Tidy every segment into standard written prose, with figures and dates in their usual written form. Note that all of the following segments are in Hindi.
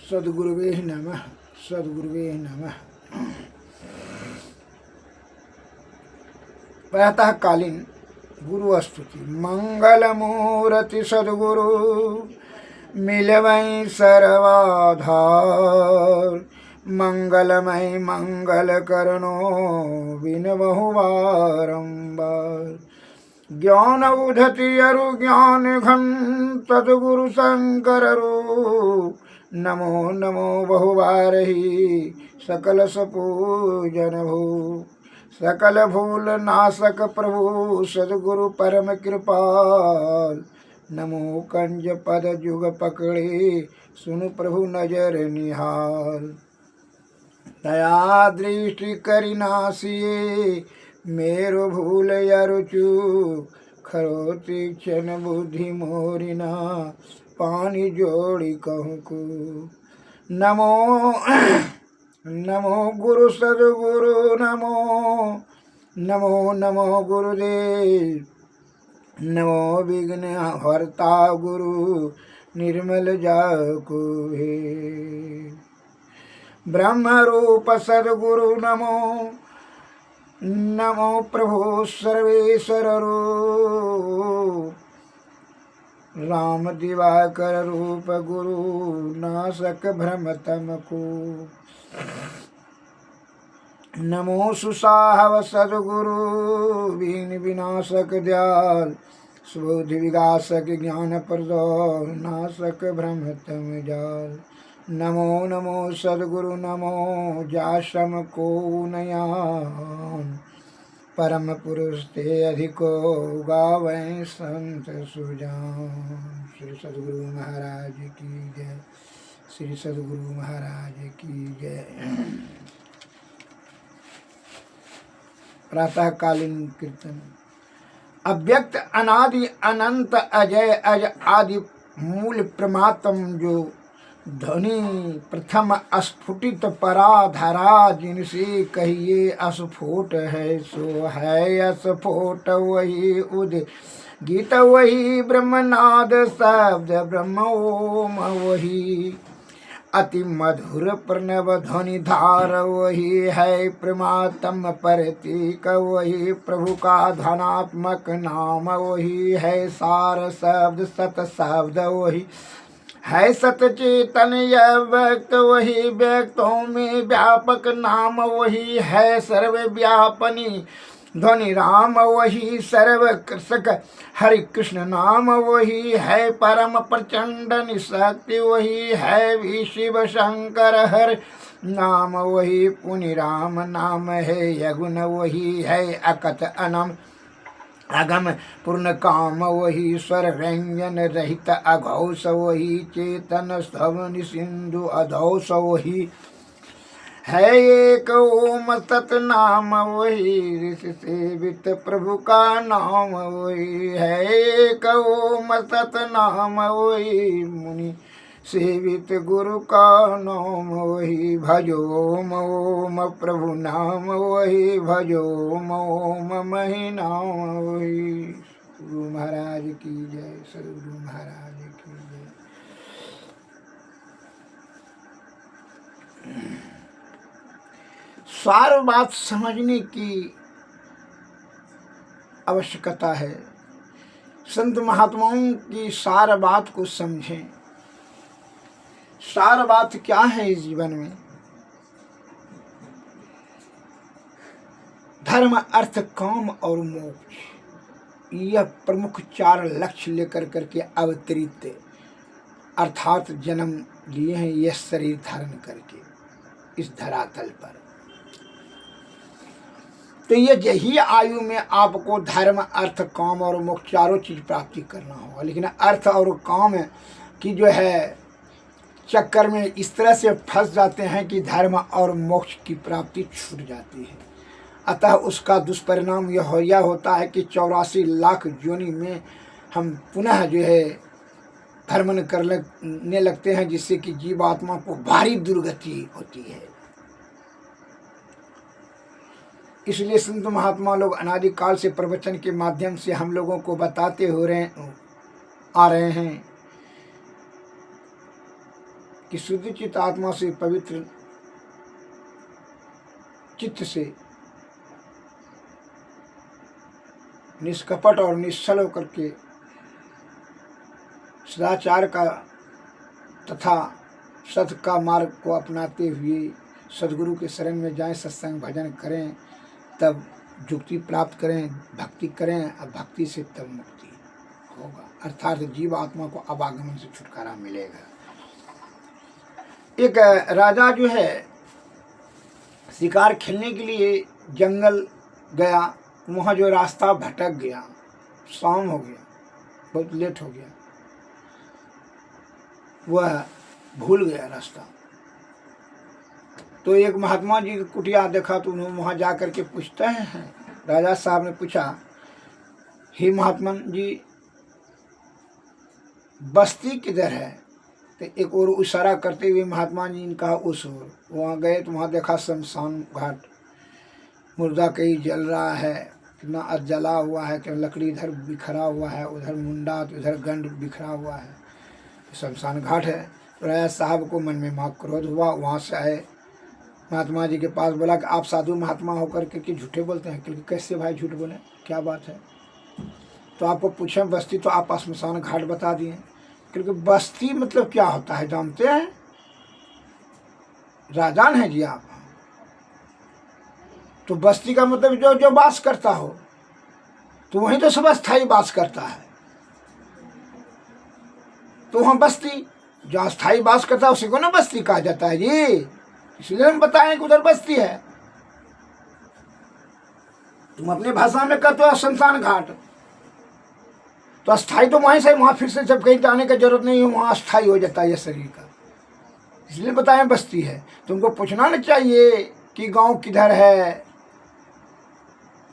सद्गुरुवे नमः, सद्गुरुवे नमः। प्रातःकालीन गुरु स्तुति। मंगल मूर्ति सद्गुरु मिलवै सर्वाधार, मंगलमय मंगल करनो बिनबहु बारंबार। ज्ञान उधति अरु ज्ञान घन सद्गुरु शंकर रू, नमो नमो बहुबारही सकल सपूजन भू। सकल भूल नासक प्रभु सद्गुरु परम कृपाल, नमो कंज पद जुग पकड़े सुन प्रभु नजर निहाल। दया दृष्टि करि नासिए मेरो भूल यरुचु, खरो तीक्षण बुद्धि मोरिना पानी जोड़ी कहूँ को। नमो नमो गुरु सद्गुरु नमो, नमो नमो गुरुदेव, नमो विघ्न हरता गुरु निर्मल जाको हे। ब्रह्म रूप सद्गुरु नमो, नमो प्रभु सर्वेश्वर रूप। राम दिवाकर रूप गुरु नासक भ्रम तम को। नमो सुसाहव सद्गुरु वीन विनाशक दयाल, सुबोधि विगासक ज्ञान प्रदो नाशक भ्रम तम जाल। नमो नमो सद्गुरु नमो जाशम को नयान, परम पुरुष ते अधिको गावै संत सुजान। श्री सद्गुरु महाराज की जय, श्री सद्गुरु महाराज की जय। प्रातःकालीन कीर्तन। अव्यक्त अनादि अनंत अजय अज आदि मूल प्रमात्म जो ध्वनि प्रथम अस्फुटित पराधरा, जिनसे कहिए अस्फोट है सो है अस्फोट वही उद गीत वही ब्रह्मनाद शब्द ब्रह्म ओम वही। अति मधुर प्रणव ध्वनि धार वही है प्रमात्म प्रतीक वही। प्रभु का धनात्मक नाम वही है सार शब्द सत शब्द वही है। सत चेतन यह व्यक्त वही व्यक्तों में व्यापक नाम वही है। सर्वव्यापनी ध्वनि राम वही सर्व कृषक हरि कृष्ण नाम वही है। परम प्रचंड निशक्ति वही है। शिव शंकर हर नाम वही पुनि राम नाम है। यगुण वही है अकथ अनम अगम पूर्ण काम वही। स्वर व्यंजन रहित अघोष वही। चेतन स्तवन सिंधु अधौष वही है। एक ओम सतनाम वही। ऋषि सेवित प्रभु का नाम वही है। एक ओम सतनाम वही। मुनि सेवित गुरु का नाम वही। भजो ओम प्रभु नाम वही। भजो ओम मही नाम वही। गुरु महाराज की जय, सद्गुरु महाराज की जय। सार बात समझने की आवश्यकता है। संत महात्माओं की सार बात को समझें। सार बात क्या है इस जीवन में? धर्म अर्थ काम और मोक्ष, यह प्रमुख 4 लक्ष्य लेकर करके अवतरित अर्थात जन्म लिए हैं यह शरीर धारण करके इस धरातल पर। तो ये यही आयु में आपको धर्म अर्थ काम और मोक्ष चारों चीज प्राप्ति करना होगा। लेकिन अर्थ और काम की जो है चक्कर में इस तरह से फंस जाते हैं कि धर्म और मोक्ष की प्राप्ति छूट जाती है। अतः उसका दुष्परिणाम यह होता है कि 84 लाख योनि में हम पुनः जो है भ्रमण करने लगते हैं, जिससे कि जीवात्मा को भारी दुर्गति होती है। इसलिए संत महात्मा लोग अनादिकाल से प्रवचन के माध्यम से हम लोगों को बताते आ रहे हैं कि शुद्ध चित्त आत्मा से, पवित्र चित्त से निष्कपट और निश्चल होकर के सदाचार का तथा सत्य का मार्ग को अपनाते हुए सदगुरु के शरण में जाएं, सत्संग भजन करें, तब जुक्ति प्राप्त करें, भक्ति करें, और भक्ति से तब मुक्ति होगा, अर्थात जीव आत्मा को अवागमन से छुटकारा मिलेगा। एक राजा जो है शिकार खेलने के लिए जंगल गया, वहाँ जो रास्ता भटक गया, शाम हो गया, बहुत लेट हो गया, वह भूल गया रास्ता। तो एक महात्मा जी की कुटिया देखा, तो उन्होंने वहाँ जा कर के पूछते हैं, राजा साहब ने पूछा, हे महात्मा जी बस्ती किधर है? तो एक और इशारा करते हुए महात्मा जी ने कहा उस ओर। वहाँ गए तो वहाँ देखा शमशान घाट, मुर्दा कहीं जल रहा है, कितना जला हुआ है, कि लकड़ी इधर बिखरा हुआ है, उधर मुंडा, तो इधर गंड बिखरा हुआ है, शमशान घाट है। राजा साहब को मन में मां क्रोध हुआ, वहाँ से आए महात्मा जी के पास, बोला कि आप साधु महात्मा होकर के झूठे बोलते हैं। क्योंकि कैसे भाई झूठ बोले, क्या बात है? तो आपको पूछे बस्ती, तो आप शमशान घाट बता दिए। क्योंकि बस्ती मतलब क्या होता है जानते हैं? राजान है जी आप, तो बस्ती का मतलब जो जो वास करता हो, तो वहीं तो सब स्थायी वास करता है। तो वहाँ बस्ती जहाँ स्थायी वास करता है उसी को ना बस्ती कहा जाता है जी। इसलिए हम बताएं कि उधर बस्ती है। तुम अपनी भाषा में कहते हो शमशान घाट, तो अस्थाई तो वहीं से, वहाँ फिर से जब कहीं जाने की जरूरत नहीं है, वहाँ अस्थाई हो जाता है ये शरीर का। इसलिए बताएं बस्ती है। तुमको पूछना ना चाहिए कि गांव किधर है,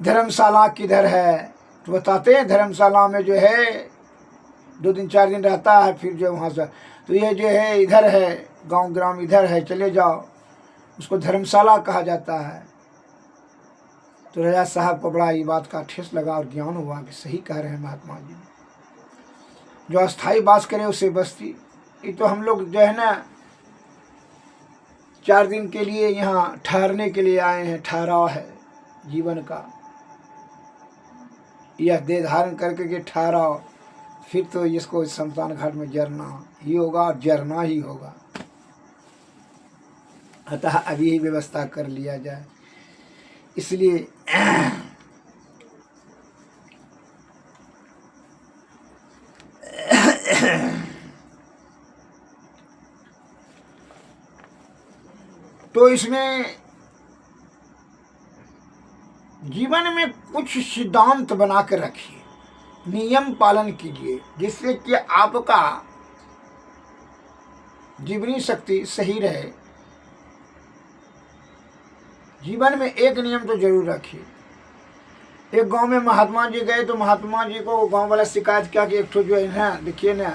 धर्मशाला किधर है, तो बताते हैं धर्मशाला में जो है 2 दिन 4 दिन रहता है, फिर जो वहाँ से, तो ये जो है इधर है, गांव ग्राम इधर है, चले जाओ, उसको धर्मशाला कहा जाता है। तो राजा साहब को बड़ा ये बात का ठेस लगा और ज्ञान हुआ कि सही कह रहे हैं महात्मा जी, जो अस्थाई वास करे उसे बस्ती। ये तो हम लोग जो है ना 4 दिन के लिए यहाँ ठहरने के लिए आए हैं, ठहराव है जीवन का, यह देह धारण करके के ठहराव, फिर तो इसको शमशान घाट में जरना ही होगा और जरना ही होगा। अतः अभी ही व्यवस्था कर लिया जाए। इसलिए तो इसमें जीवन में कुछ सिद्धांत बना कर रखिए, नियम पालन कीजिए, जिससे कि आपका जीवनी शक्ति सही रहे। जीवन में एक नियम तो जरूर रखिए। एक गांव में महात्मा जी गए, तो महात्मा जी को गांव वाला शिकायत किया कि एक ठो जो है ना, देखिए ना,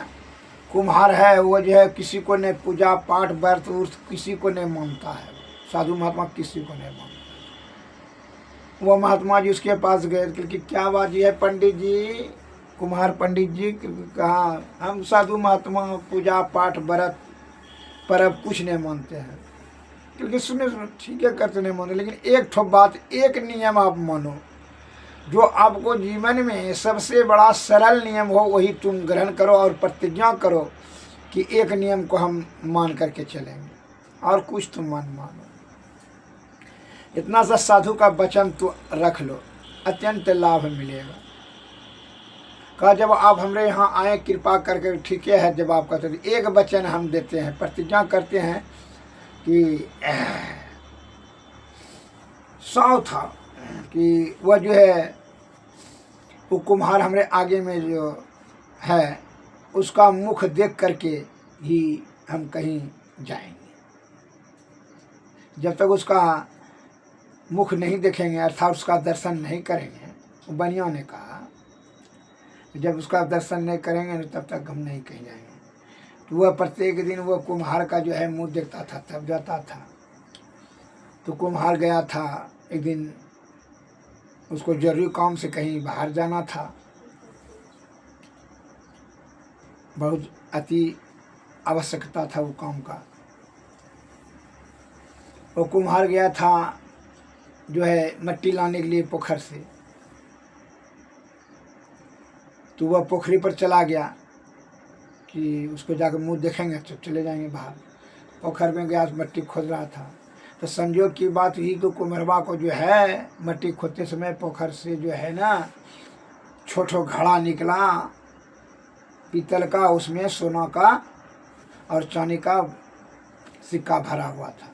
कुम्हार है, वो जो है किसी को नहीं पूजा पाठ व्रत उर्त किसी को नहीं मानता है, साधु महात्मा किसी को नहीं मानता। वो महात्मा जी उसके पास गए, क्योंकि क्या बात है पंडित जी, कुम्हार पंडित जी, कहा हम साधु महात्मा पूजा पाठ व्रत पर्व कुछ नहीं मानते हैं। क्योंकि सुने ठीक है करते नहीं मानो, लेकिन एक ठो बात, एक नियम आप मानो, जो आपको जीवन में सबसे बड़ा सरल नियम हो वही तुम ग्रहण करो और प्रतिज्ञा करो कि एक नियम को हम मान करके चलेंगे, और कुछ तुम मानो। इतना सा साधु का वचन तो रख लो, अत्यंत लाभ मिलेगा। कहा जब आप हमारे यहाँ आए कृपा करके, ठीक है जब आप कहते हैं, एक वचन हम देते हैं, प्रतिज्ञा करते हैं कि सौ था कि वह जो है वो कुम्हार हमारे आगे में जो है उसका मुख देख करके ही हम कहीं जाएंगे। जब तक उसका मुख नहीं देखेंगे, अर्थात उसका दर्शन नहीं करेंगे, बनिया ने कहा जब उसका दर्शन नहीं करेंगे तब तक हम नहीं कहीं जाएंगे। तो वह प्रत्येक दिन वह कुम्हार का जो है मुंह देखता था, तब जाता था। तो कुम्हार गया था एक दिन, उसको जरूरी काम से कहीं बाहर जाना था, बहुत अति आवश्यकता था वो काम का। वो कुम्हार गया था जो है मट्टी लाने के लिए पोखर से, तो वह पोखरी पर चला गया कि उसको जाकर मुंह देखेंगे तो चले जाएंगे बाहर। पोखर में गया, मट्टी खोद रहा था, तो संजोग की बात हुई कि कुम्हरबा को जो है मट्टी खोदते समय पोखर से जो है ना छोटो घड़ा निकला पीतल का, उसमें सोना का और चांदी का सिक्का भरा हुआ था।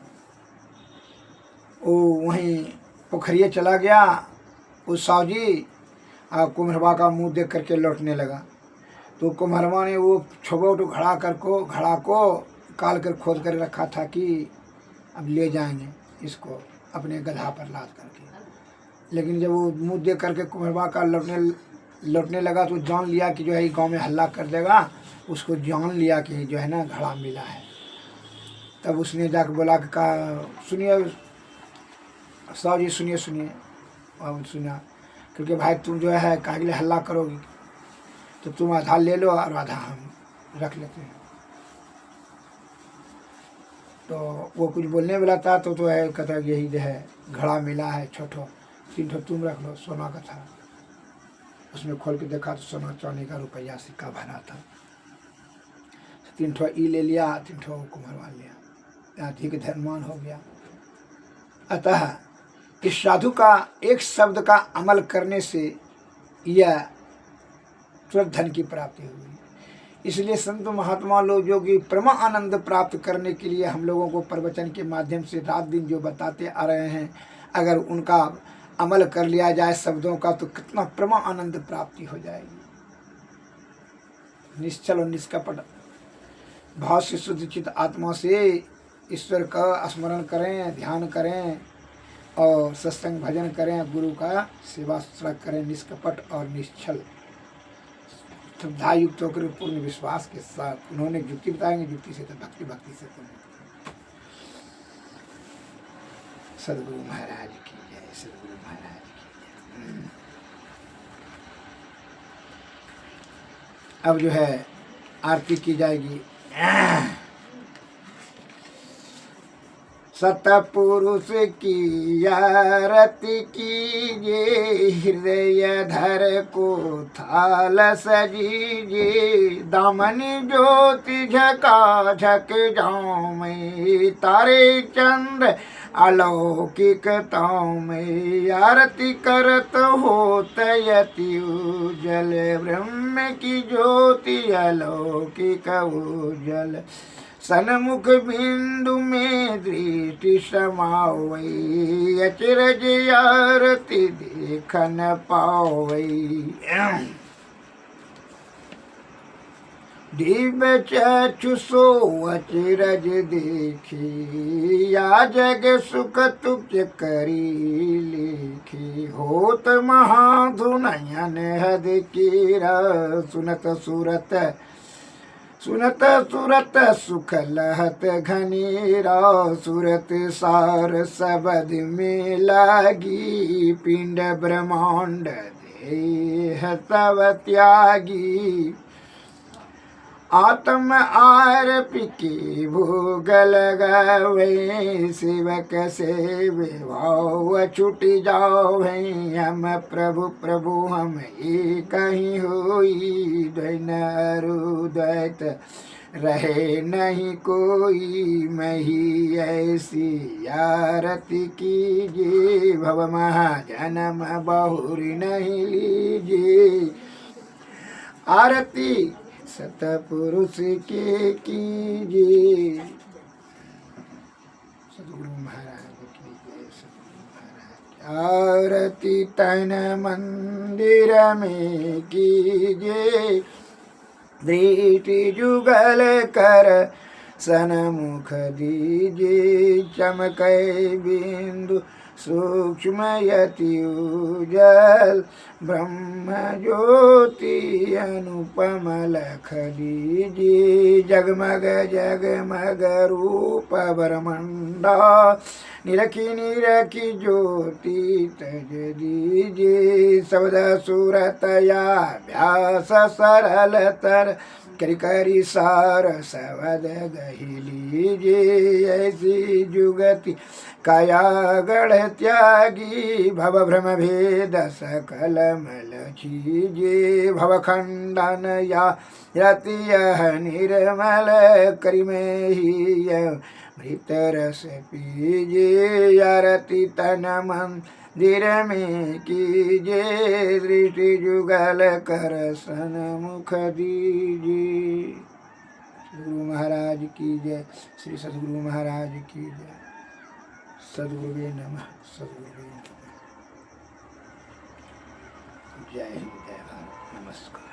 वो वहीं पोखरिए चला गया, उस सावजी कुम्हरबा का मुंह देख करके लौटने लगा। तो कुम्हरबा ने वो छोटो घड़ा को काल कर खोद कर रखा था कि अब ले जाएंगे इसको अपने गधा पर लाद करके। लेकिन जब वो मुंह देख करके कुम्हरबा का लौटने लगा तो जान लिया कि जो है गांव में हल्ला कर देगा, उसको जान लिया कि जो है ना घड़ा मिला है। तब उसने जाकर बोला कि कहा सुनिए साहब जी, सुनिए। और सुना क्योंकि भाई तुम जो है काहे लिए हल्ला करोगी, तो तुम आधा ले लो और आधा हम रख लेते हैं। तो वो कुछ बोलने वाला था तो है कहता यही जो है घड़ा मिला है छोटो, 3 तुम रख लो, सोना का था। उसमें खोल के देखा तो सोना चांदी का रुपया सिक्का भरा था। 3 ई ले लिया, 3 कुम्हरबा लिया, अधिक धनवान हो गया। अतः इस साधु का एक शब्द का अमल करने से यह तुरंत धन की प्राप्ति हुई। इसलिए संत महात्मा लोग जो कि परम आनंद प्राप्त करने के लिए हम लोगों को प्रवचन के माध्यम से रात दिन जो बताते आ रहे हैं, अगर उनका अमल कर लिया जाए शब्दों का तो कितना परम आनंद प्राप्ति हो जाएगी। निश्चल और निष्कपट भाव से शुद्ध चित्त आत्मा से ईश्वर का स्मरण करें, ध्यान करें और सत्संग भजन करें, गुरु का सेवा शुश्रूषा करें, निष्कपट और निश्चल श्रद्धा युक्त होकर पूर्ण विश्वास के साथ। उन्होंने युक्ति बताएंगे, युक्ति से तो भक्ति से तो सदगुरु महाराज की जय, सदगुरु महाराज की जय। अब जो है आरती की जाएगी। सतपुरुष की आरती कीजिए, हृदय धर को थाल सजीजिए, दामनी ज्योति झका झक जाऊं में, तारे चंद्र अलौकिकताओं में, आरती करत होत यति उजल, ब्रह्म की ज्योति अलौकिक उजल, सन्मुख बिंदु में दृष्टि समावई, अचरज आरती देखन पावई, दिव्य चक्षु सो अचरज देखी, या जग सुख तुझ करी लेखी, होत महाधुनयन हद कीरा, सुनत सुरत सुख लहत घनीरा, सुरत सार सबद में लागी, पिंड ब्रह्मांड देह तव त्यागी, आत्म आरपी भोग लगावे, सेवक सेवे भाव छूट जावे, हम प्रभु हम एक ही होई, द्वैत रहे नहीं कोई, मही ऐसी आरती कीजिए, भव महाजन्म बहुरी नहीं लीजिए, आरती सतपुरुष के कीजिए। सतगुरु महाराज की जय, सतगुरु महाराज। आरती तन मंदिर में कीजिए, दृष्टि जुगल कर सन्मुख दीजिए, चमकै बिंदु सूक्ष्म यति उजल, ब्रह्म ज्योति अनुपम लख दीजिए, जगमग रूप ब्रह्मंडा, निरखी ज्योति तज दीजिए, शब्द सूरतया व्यास सरल तर, करी सार सवद गही लीजिए, ऐसी जुगति कायागढ़ त्यागी भव भ्रम भेद सकल मल छीजे भव खंडन या रति यह निर्मल करिमे ही मृत रस पीजे यरति तन मंदिर में कीजे दृष्टि जुगल कर सन्मुख दीजिए। गुरु महाराज की जय। श्री सद्गुरु महाराज की जय। सद्गुरुवे नमः। सद्गुरुवे नमः। जय हिंद, जय भारत। नमस्कार।